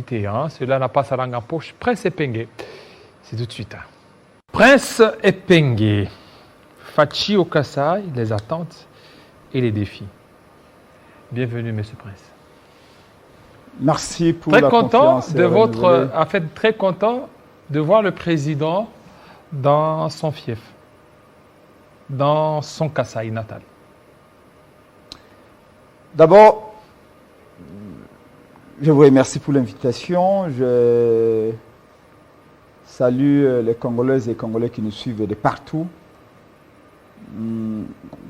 Cela n'a pas sa langue en poche. Prince Epenge. C'est tout de suite. Prince Epenge. Fachi au Kassai, les attentes et les défis. Bienvenue, Monsieur Prince. Merci pour très la content confiance. Très content de voir le président dans son fief, dans son Kassai natal. D'abord, je vous remercie pour l'invitation. Je salue les Congolaises et Congolais qui nous suivent de partout.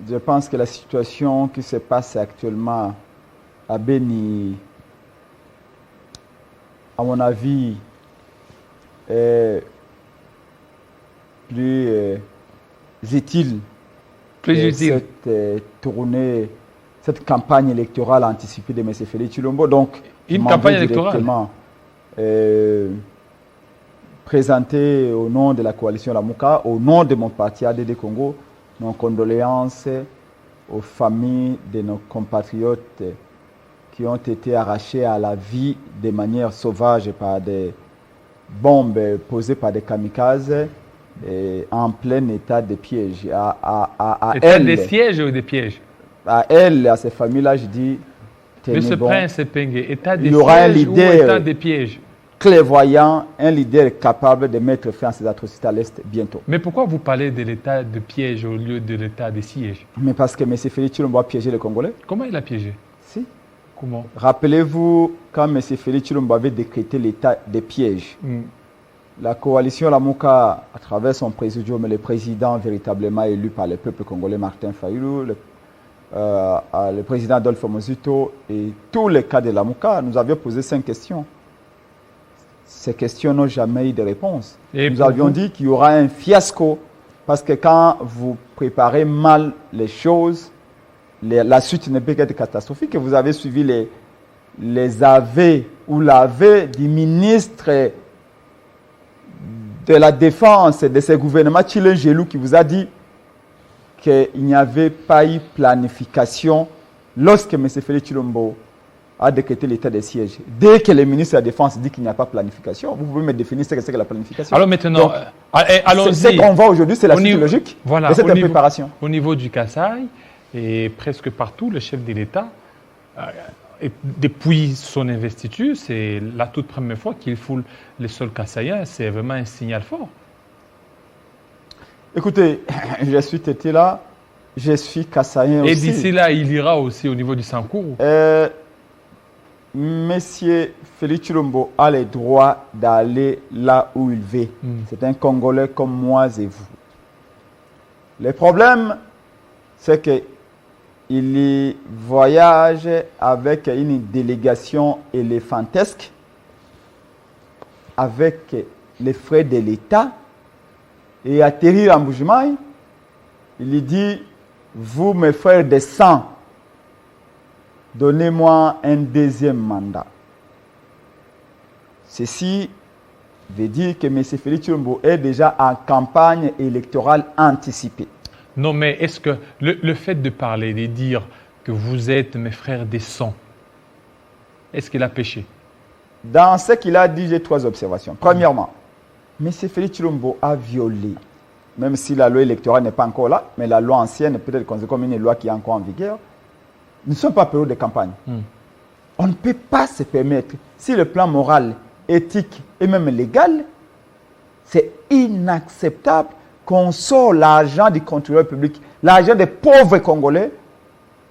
Je pense que la situation qui se passe actuellement à Beni, à mon avis, est plus utile. Cette tournée, cette campagne électorale anticipée de M. Félix Tshilombo. Donc, une campagne électorale présentée au nom de la coalition Lamuka, au nom de mon parti ADD Congo, nos condoléances aux familles de nos compatriotes qui ont été arrachés à la vie de manière sauvage par des bombes posées par des kamikazes en plein état de piège. Des sièges ou des pièges? À elle, à ces familles-là, je dis... Monsieur Prince Epenge, état des sièges ou état des pièges? Clairvoyant, un leader capable de mettre fin à ces atrocités à l'Est bientôt. Mais pourquoi vous parlez de l'état de piège au lieu de l'état des sièges? Mais parce que M. Félix Tshilombo a piégé les Congolais. Comment il a piégé? Si. Comment? Rappelez-vous quand M. Félix Tshilombo avait décrété l'état des pièges. La coalition Lamuka, à travers son présidium, le président véritablement élu par le peuple congolais, Martin Fayulu, le président Adolphe Mozito et tous les cas de Lamuka, nous avions posé 5 questions. Ces questions n'ont jamais eu de réponse. Nous avions dit qu'il y aura un fiasco parce que quand vous préparez mal les choses, la suite ne peut qu'être catastrophique. Vous avez suivi les aveux ou l'aveu du ministre de la Défense de ce gouvernement, Tshilin Gelou, qui vous a dit qu'il n'y avait pas eu planification lorsque M. Félix Tshilombo a décrété l'état des sièges. Dès que le ministre de la Défense dit qu'il n'y a pas de planification, vous pouvez me définir ce que c'est que la planification. Alors maintenant, ce qu'on voit aujourd'hui, c'est la suite logique de cette préparation. Au niveau du Kassai, et presque partout, le chef de l'État, depuis son investiture, c'est la toute première fois qu'il foule les sols kassaïens. C'est vraiment un signal fort. Écoutez, je suis tété là, je suis kassaïen aussi. Et d'ici là, il ira aussi au niveau du Sankourou. Monsieur Félix Tshilombo a le droit d'aller là où il veut. C'est un Congolais comme moi et vous. Le problème, c'est qu'il voyage avec une délégation éléphantesque, avec les frais de l'État, et atterrir en Bujimaï. Il dit, vous mes frères de sang, donnez-moi un deuxième mandat. Ceci veut dire que M. Félix Tshilombo est déjà en campagne électorale anticipée. Non, mais est-ce que le fait de parler, de dire que vous êtes mes frères des sangs, est-ce qu'il a péché? Dans ce qu'il a dit, j'ai 3 observations. Premièrement, M. Félix Tshilombo a violé, même si la loi électorale n'est pas encore là, mais la loi ancienne est peut-être considérée comme une loi qui est encore en vigueur. Nous ne sommes pas en période de campagne. On ne peut pas se permettre, si le plan moral, éthique et même légal, c'est inacceptable qu'on sort l'argent du contrôleur public, l'argent des pauvres Congolais,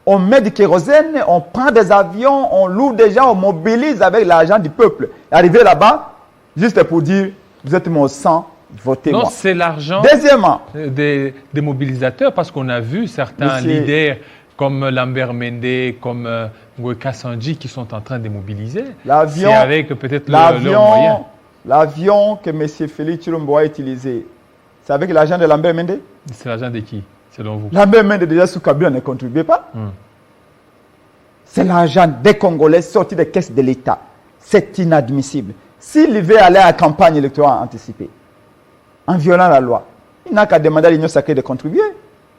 on met du kérosène, on prend des avions, on loue des gens, on mobilise avec l'argent du peuple. Arrivé là-bas, juste pour dire, vous êtes mon sang, votez-moi. Non, c'est l'argent des mobilisateurs, parce qu'on a vu certains leaders comme Lambert Mende, comme Ngoueka Sanji, qui sont en train de mobiliser. C'est avec peut-être leurs moyens. L'avion que M. Félix Tshilombo a utilisé, c'est avec l'argent de Lambert Mende? C'est l'argent de qui, selon vous? Lambert Mende, déjà sous Kabila, ne contribuait pas. C'est l'argent des Congolais sorti des caisses de l'État. C'est inadmissible. S'il veut aller à la campagne électorale anticipée, en violant la loi, il n'a qu'à demander à l'Union sacrée de contribuer.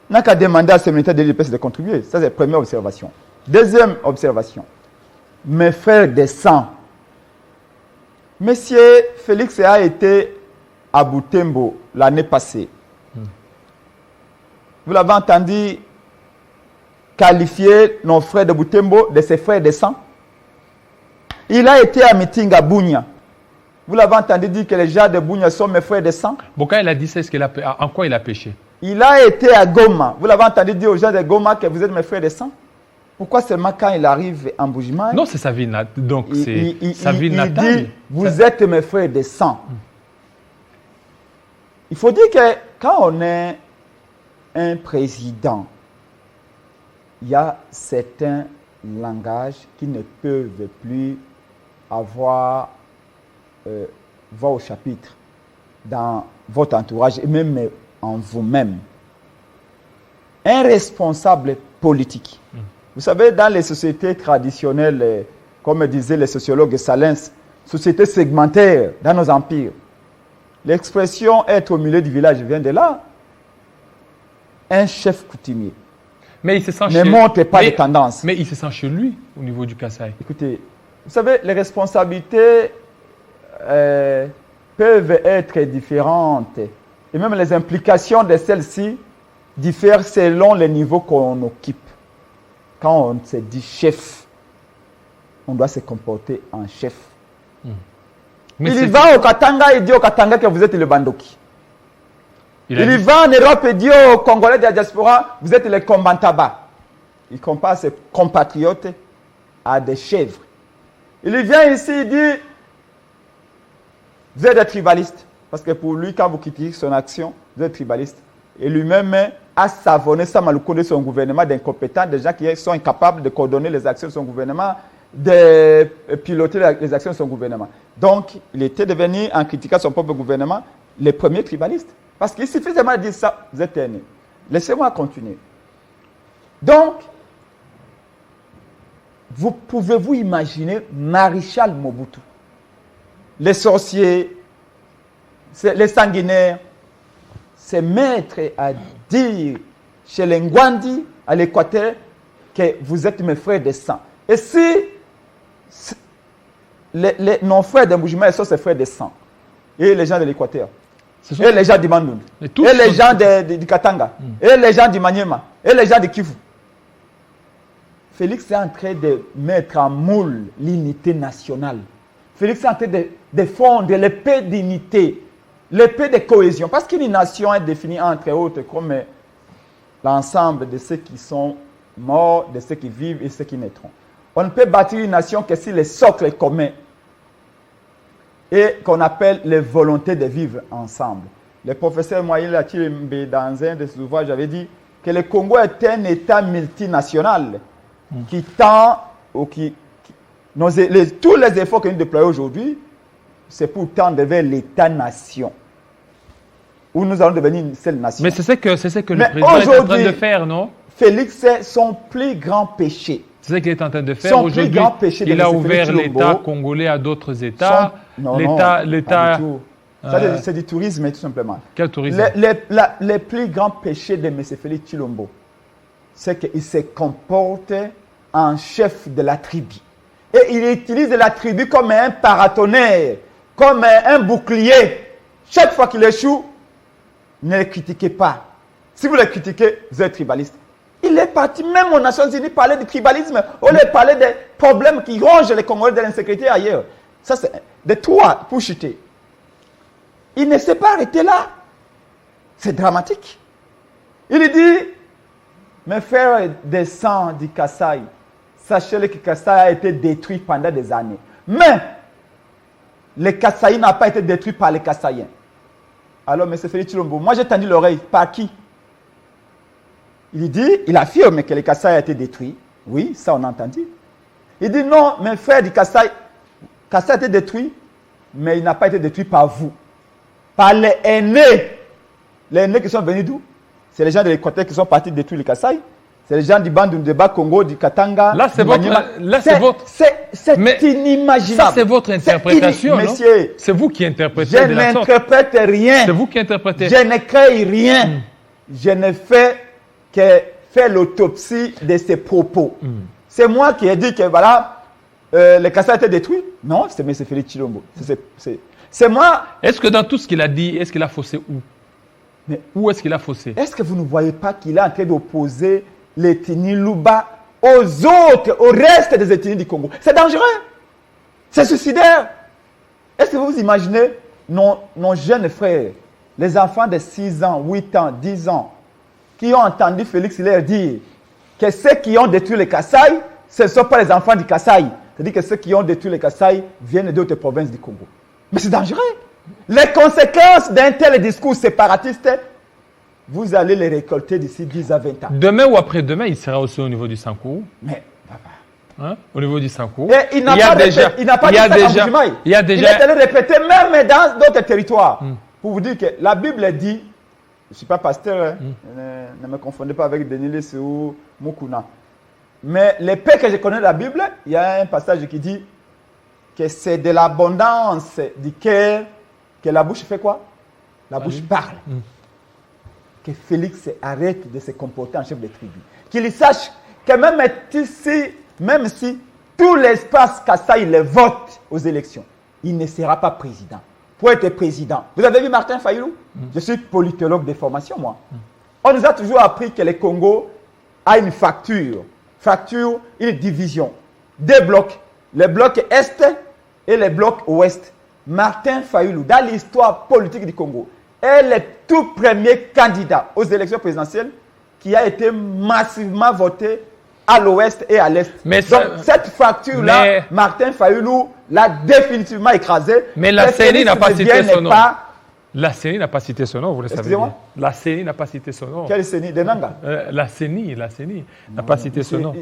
Il n'a qu'à demander à ses militaires de l'UPS de contribuer. Ça, c'est la première observation. Deuxième observation. Mes frères de sang, Monsieur Félix a été à Butembo l'année passée. Vous l'avez entendu qualifier nos frères de Butembo de ses frères de sang. Il a été à meeting à Bunia. Vous l'avez entendu dire que les gens de Bunia sont mes frères de sang. Bon, quand il a dit ça, en quoi il a péché? Il a été à Goma. Vous l'avez entendu dire aux gens de Goma que vous êtes mes frères de sang. Pourquoi seulement quand il arrive en Bougima? Non, c'est sa vie natale. Donc, c'est sa vie il natale. dit, vous êtes mes frères de sang. Il faut dire que quand on est un président, il y a certains langages qui ne peuvent plus avoir voix au chapitre dans votre entourage et même en vous-même. Un responsable politique. Vous savez, dans les sociétés traditionnelles, comme disaient les sociologues Salins, sociétés segmentaires dans nos empires, l'expression être au milieu du village vient de là. Un chef coutumier Mais il se sent ne montre pas de tendance. Mais il se sent chez lui au niveau du Kasaï. Écoutez, vous savez, les responsabilités peuvent être différentes. Et même les implications de celles-ci diffèrent selon les niveaux qu'on occupe. Quand on se dit chef, on doit se comporter en chef. Il va au Katanga et dit au Katanga que vous êtes le Bandoki. Il va en Europe et dit aux Congolais de la diaspora, vous êtes les Kombantaba. Il compare ses compatriotes à des chèvres. Il vient ici et dit, vous êtes des tribalistes. Parce que pour lui, quand vous critiquez son action, vous êtes tribaliste. Et lui-même a savonné Samaluko de son gouvernement d'incompétents, des gens qui sont incapables de coordonner les actions de son gouvernement, de piloter les actions de son gouvernement. Donc, il était devenu, en critiquant son propre gouvernement, le premier tribaliste. Parce qu'il suffit seulement de dire ça, vous êtes né. Laissez-moi continuer. Donc, pouvez-vous imaginer Maréchal Mobutu, les sorciers, les sanguinaires, se mettre à dire chez les Ngwandi, à l'Équateur, que vous êtes mes frères de sang. Et si nos frères de Mboujima sont ses frères de sang, et les gens de l'Équateur, et les gens du Bandung, et les gens du Katanga, et les gens du Maniema, et les gens de Kivu, Félix est en train de mettre en moule l'unité nationale. Félix est en train de fondre l'épée d'unité, l'épée de cohésion. Parce qu'une nation est définie entre autres comme l'ensemble de ceux qui sont morts, de ceux qui vivent et ceux qui naîtront. On ne peut bâtir une nation que si les socles communs et qu'on appelle les volontés de vivre ensemble. Le professeur Moïse Latimbe, dans un de ses ouvrages, avait dit que le Congo est un État multinational qui tend, ou tous les efforts que nous déployons aujourd'hui, c'est pour tendre vers l'État-nation, où nous allons devenir une seule nation. Mais c'est ce que le président est en train de faire, non? Félix, c'est son plus grand péché. C'est ce qu'il est en train de faire aujourd'hui. Il a ouvert l'État congolais à d'autres États. L'État. C'est du tourisme, tout simplement. Quel tourisme? Le plus grand péché de M. Félix Tshilombo, c'est qu'il se comporte en chef de la tribu. Et il utilise la tribu comme un paratonnerre, comme un bouclier. Chaque fois qu'il échoue, ne le critiquez pas. Si vous le critiquez, vous êtes tribaliste. Il est parti même aux Nations Unies parler du tribalisme. On lui parlait des problèmes qui rongent les Congolais, de l'insécurité ailleurs. Ça, c'est de toi pour chuter. Il ne s'est pas arrêté là. C'est dramatique. Il dit, mes frères des sangs du Kasaï, sachez que Kasaï a été détruit pendant des années. Mais le Kasaï n'a pas été détruit par les Kasaïens. Alors, M. Félix Tshilombo, moi j'ai tendu l'oreille. Par qui? Il affirme que le Kasaï a été détruit. Oui, ça on a entendu. Il dit non, mes frères du Kasaï a été détruit, mais il n'a pas été détruit par vous. Par les aînés. Les aînés qui sont venus d'où? C'est les gens de l'Équateur qui sont partis détruire le Kasaï. C'est les gens du Bandung, du Bas-Congo, du Katanga. Là, c'est inimaginable. Ça, c'est votre interprétation, non? Monsieur, c'est vous qui interprétez de la sorte. Je n'interprète rien. C'est vous qui interprétez. Je ne crée rien. Je ne fais que faire l'autopsie de ces propos. C'est moi qui ai dit que voilà, le Kassai a été détruit? Non, c'est M. Félix Tshilombo. C'est moi. Est-ce que dans tout ce qu'il a dit, est-ce qu'il a faussé où? Mais où est-ce qu'il a faussé? Est-ce que vous ne voyez pas qu'il est en train d'opposer l'ethnie Luba aux autres, au reste des ethnies du Congo? C'est dangereux. C'est suicidaire. Est-ce que vous imaginez nos jeunes frères, les enfants de 6 ans, 8 ans, 10 ans, qui ont entendu Félix leur dire que ceux qui ont détruit les Kassai, ce ne sont pas les enfants du Kassai. C'est-à-dire que ceux qui ont détruit les Kassai viennent d'autres provinces du Congo. Mais c'est dangereux. Les conséquences d'un tel discours séparatiste, vous allez les récolter d'ici 10 à 20 ans. Demain ou après-demain, il sera aussi au niveau du Sankourou. Mais, papa. Hein? Au niveau du Sankourou. Et il n'a pas dit ça en il y a déjà. Il est allé répéter même dans d'autres territoires. Pour vous dire que la Bible dit, je ne suis pas pasteur, ne me confondez pas avec Denis ou Mukuna. Mais les pères que je connais de la Bible, il y a un passage qui dit que c'est de l'abondance du cœur que la bouche fait quoi? La bouche parle. Que Félix arrête de se comporter en chef de tribu. Qu'il sache que même si tout l'espace Kassai le vote aux élections, il ne sera pas président. Pour être président. Vous avez vu Martin Fayulu? Je suis politologue de formation, moi. On nous a toujours appris que le Congo a une fracture, une division. 2 blocs. Le bloc Est et le bloc Ouest. Martin Fayulu, dans l'histoire politique du Congo, est le tout premier candidat aux élections présidentielles qui a été massivement voté à l'Ouest et à l'Est. Donc, cette fracture-là, Martin Fayulu l'a définitivement écrasée. Mais la CENI n'a pas cité son nom. La CENI n'a pas cité son nom, vous le savez. Excusez-moi? La CENI n'a pas cité son nom. Quelle CENI? De Nanga? La CENI n'a pas cité son nom.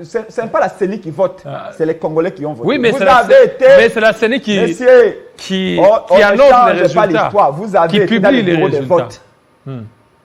Ce n'est pas la CENI qui vote, c'est les Congolais qui ont voté. Oui, mais c'est la CENI qui annonce les résultats, vous avez qui publie les résultats.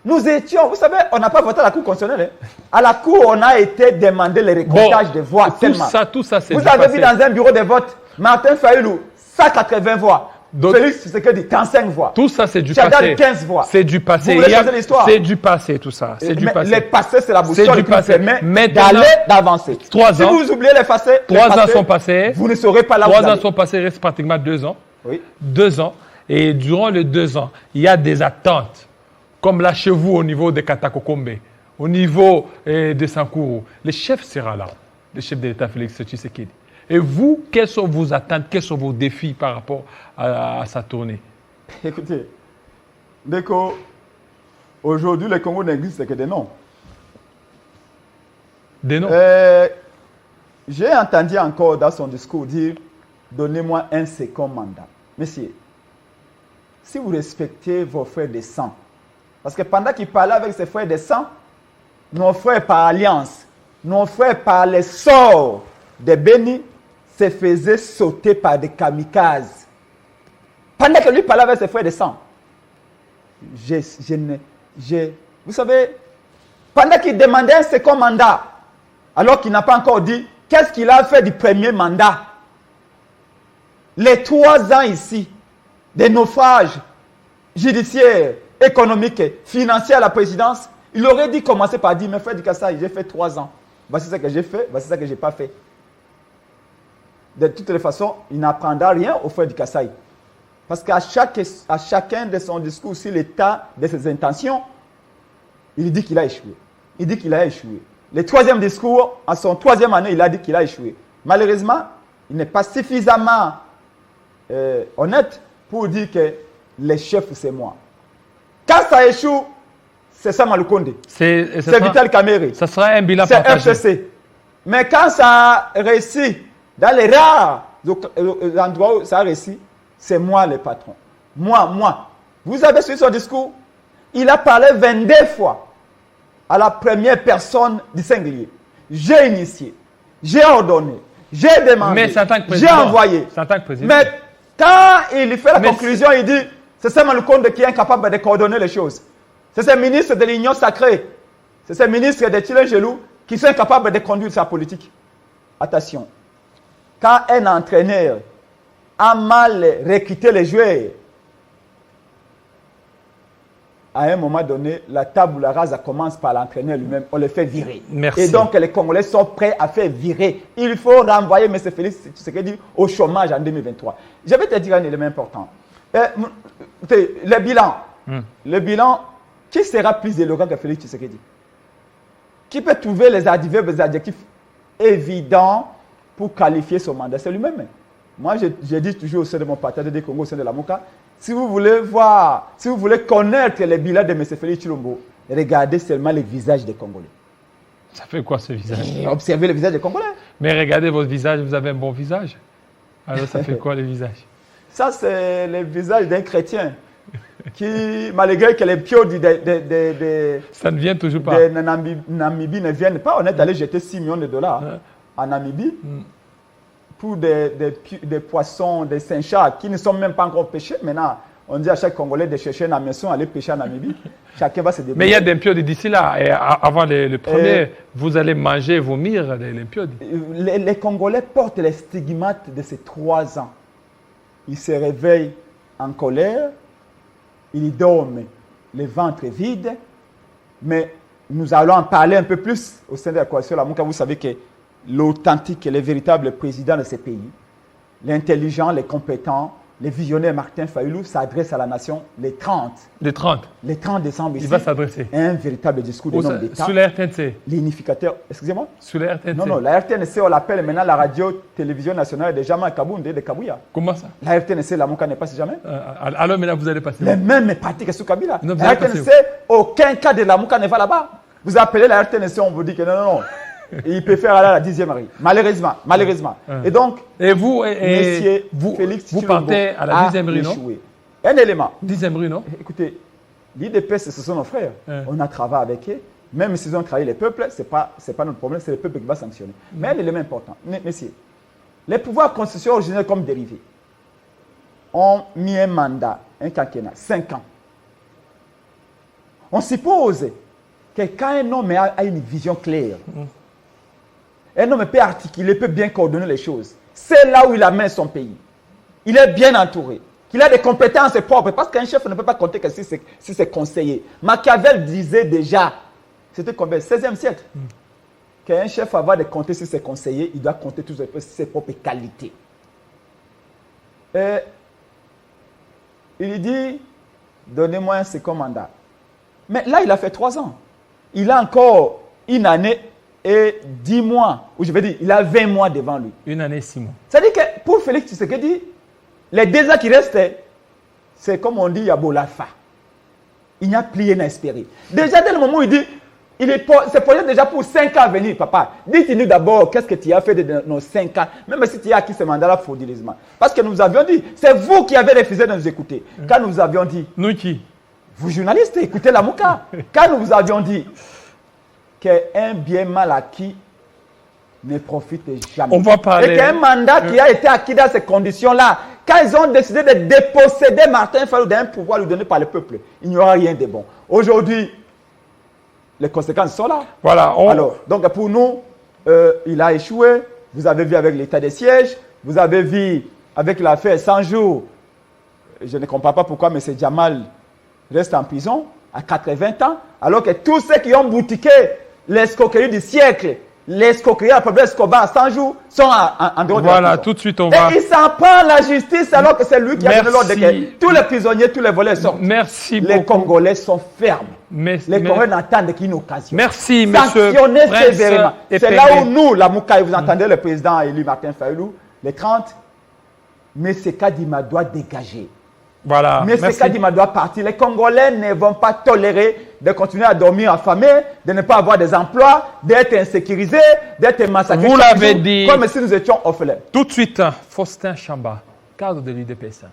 Nous étions, vous savez, on n'a pas voté à la Cour constitutionnelle. À la Cour, on a été demandé le récoltage de voix tellement. Tout ça, c'est vous avez vu dans un bureau de vote, Martin Fayulu, 180 voix. Félix Tshisekedi, 45 voix. Tout ça, c'est du passé. 15 voix. C'est du passé. Vous voulez changer l'histoire? C'est du passé, tout ça. C'est du passé. Le passé, c'est la boussole qui permet d'aller, d'avancer. 3 ans. Si vous oubliez le passé, 3 ans sont passés. Vous ne saurez pas là où 3 ans sont passés, il reste pratiquement 2 ans. Oui. 2 ans. Et durant les 2 ans, il y a des attentes. Comme là chez vous, au niveau de Katakokombe, au niveau de Sankourou. Le chef sera là. Le chef de l'État, Félix Tshisekedi. Et vous, quelles sont vos attentes, quels sont vos défis par rapport à sa tournée? Écoutez, Deko, aujourd'hui, le Congo n'existe que des noms. Des noms? J'ai entendu encore dans son discours dire « Donnez-moi un second mandat ». Messieurs, si vous respectez vos frères de sang, parce que pendant qu'il parlait avec ses frères de sang, nos frères par alliance, nos frères par les sorts de Béni, se faisaient sauter par des kamikazes. Pendant que lui parlait avec ses frères de sang, vous savez, pendant qu'il demandait un second mandat, alors qu'il n'a pas encore dit, qu'est-ce qu'il a fait du premier mandat? Les 3 ans ici, des naufrages judiciaires, économiques, financiers à la présidence, il aurait dû commencer par dire, mais frère du Kassai, j'ai fait 3 ans. Voici ce que j'ai fait, voici ce que je n'ai pas fait. De toutes les façons, il n'apprendra rien au frère du Kassai. Parce qu'à chacun de son discours sur l'état de ses intentions, il dit qu'il a échoué. Il dit qu'il a échoué. Le 3e discours, à son 3e année, il a dit qu'il a échoué. Malheureusement, il n'est pas suffisamment honnête pour dire que les chefs, c'est moi. Quand ça échoue, c'est Sama Lukonde. C'est Vital Kamerhe. Ça sera un bilan partagé. C'est FCC. Mais quand ça réussit, dans les rares endroits où ça réussit, c'est moi le patron. Moi. Vous avez suivi son discours? Il a parlé 22 fois à la première personne du singulier. J'ai initié, j'ai ordonné, j'ai demandé, j'ai envoyé. Mais quand il fait la conclusion, il dit, c'est Sama Lukonde qui est incapable de coordonner les choses. C'est ces ministres de l'Union sacrée, c'est ces ministres de Tshilombo qui sont incapables de conduire sa politique. Attention, quand un entraîneur a mal recruté les joueurs, à un moment donné, la tabula rasa commence par l'entraîneur lui-même. On le fait virer. Merci. Et donc, les Congolais sont prêts à faire virer. Il faut renvoyer M. Félix Tshisekedi au chômage en 2023. Je vais te dire un élément important. Le bilan. Le bilan, qui sera plus éloquent que Félix Tshisekedi? Qui peut trouver les adjectifs évidents pour qualifier son mandat? C'est lui-même. Moi, je dis toujours au sein de mon parti de Congo, au sein de la MOCA, si vous voulez voir, si vous voulez connaître les bilans de M. Félix Tshilombo, regardez seulement les visages des Congolais. Ça fait quoi ce visage? Observez le visage des Congolais. Mais regardez votre visage, vous avez un bon visage. Alors ça fait quoi le visage? Ça, c'est le visage d'un chrétien qui, malgré que les piaux ça ne vient toujours pas. De Namibie ne viennent pas, on est allé jeter 6 millions de dollars en Namibie pour des poissons, des Saint-Charles qui ne sont même pas encore pêchés. Maintenant, on dit à chaque Congolais de chercher une maison, aller pêcher en Namibie. Chacun va se débrouiller. Mais il y a des piaux d'ici là. Et avant le premier, vous allez manger, vomir les piaux. Les Congolais portent les stigmates de ces 3 ans. Ils se réveillent en colère, ils dorment le ventre vide, mais nous allons en parler un peu plus au sein de la coalition Lamuka. Vous savez que l'authentique et le véritable président de ces pays, l'intelligent, les compétents, les visionnaires Martin Fayulu s'adresse à la nation les 30 décembre ici. Il va s'adresser. Un véritable discours de nom d'État. Sur la RTNC. L'unificateur. Excusez-moi? Sur la RTNC. Non, la RTNC, on l'appelle maintenant la radio-télévision nationale de Jama Kabounde de Kabouya. Comment ça? La RTNC, la Mouka n'est pas si jamais. Alors maintenant, vous allez passer. Les mêmes partis que sous Kabila. Non, la RTNC, aucun cas de la Mouka ne va là-bas. Vous appelez la RTNC, on vous dit que non. Il peut faire aller à la 10e arrive. Malheureusement. Et donc, Monsieur Félix vous partez à la 10e rue, non? Un élément. 10e rue, non? Écoutez, l'IDPS, ce sont nos frères. On a travaillé avec eux. Même s'ils ont travaillé les peuples, ce n'est pas notre problème, c'est le peuple qui va sanctionner. Mais un élément important, messieurs, les pouvoirs constitutionnels originels comme dérivés ont mis un mandat, un quinquennat, 5 ans. On suppose que quand un homme a une vision claire, un homme peut articuler, peut bien coordonner les choses. C'est là où il amène son pays. Il est bien entouré. Qu'il a des compétences propres. Parce qu'un chef ne peut pas compter que si c'est conseiller. Machiavel disait déjà, c'était combien? 16e siècle. Qu'un chef, avant de compter sur ses conseillers, il doit compter sur ses propres qualités. Et il dit, donnez-moi un second mandat. Mais là, il a fait 3 ans. Il a encore 1 année et 10 mois, ou je veux dire, il a 20 mois devant lui. 1 année et 6 mois. C'est-à-dire que pour Félix Tshisekedi, les 2 ans qui restent, c'est comme on dit, il y a Bolafa. Il n'y a plus rien à espérer. Déjà, dès le moment où il dit, c'est posé déjà pour 5 ans à venir, papa. Dites-nous d'abord, qu'est-ce que tu as fait de nos 5 ans, même si tu as acquis ce mandat-là frauduleusement. Parce que nous avions dit, c'est vous qui avez refusé de nous écouter. Quand nous avions dit... Nous qui? Vous journalistes, écoutez la Mouka. Quand nous vous avions dit qu'un bien mal acquis ne profite jamais. On va parler. Et qu'un mandat qui a été acquis dans ces conditions-là, quand ils ont décidé de déposséder Martin Fayulu d'un pouvoir lui donné par le peuple, il n'y aura rien de bon. Aujourd'hui, les conséquences sont là. Voilà. Alors, donc pour nous, il a échoué. Vous avez vu avec l'état des sièges. Vous avez vu avec l'affaire 100 jours. Je ne comprends pas pourquoi M. Djamal reste en prison à 80 ans, alors que tous ceux qui ont boutiqué l'escroquerie du siècle, l'escroquerie à Pablo Escobar 100 jours, sont en dehors de la Voilà, prison. tout de suite on va... Et il s'en prend la justice alors que c'est lui qui a donné l'ordre que tous les prisonniers, tous les volets sortent. Merci beaucoup. Les Congolais sont fermes. Les Congolais n'attendent qu'une occasion. Merci, monsieur. Sanctionner sévèrement. C'est là où nous, la Mouka, vous entendez le président élu Martin Fayulu, les 30, mais c'est Kadima doit dégager. Voilà. Mais c'est Kadima doit partir. Les Congolais ne vont pas tolérer de continuer à dormir affamés, de ne pas avoir des emplois, d'être insécurisés, d'être massacrés. Vous l'avez dit. Comme si nous étions orphelins. Tout de suite, Faustin Chamba, cadre de l'UDPS.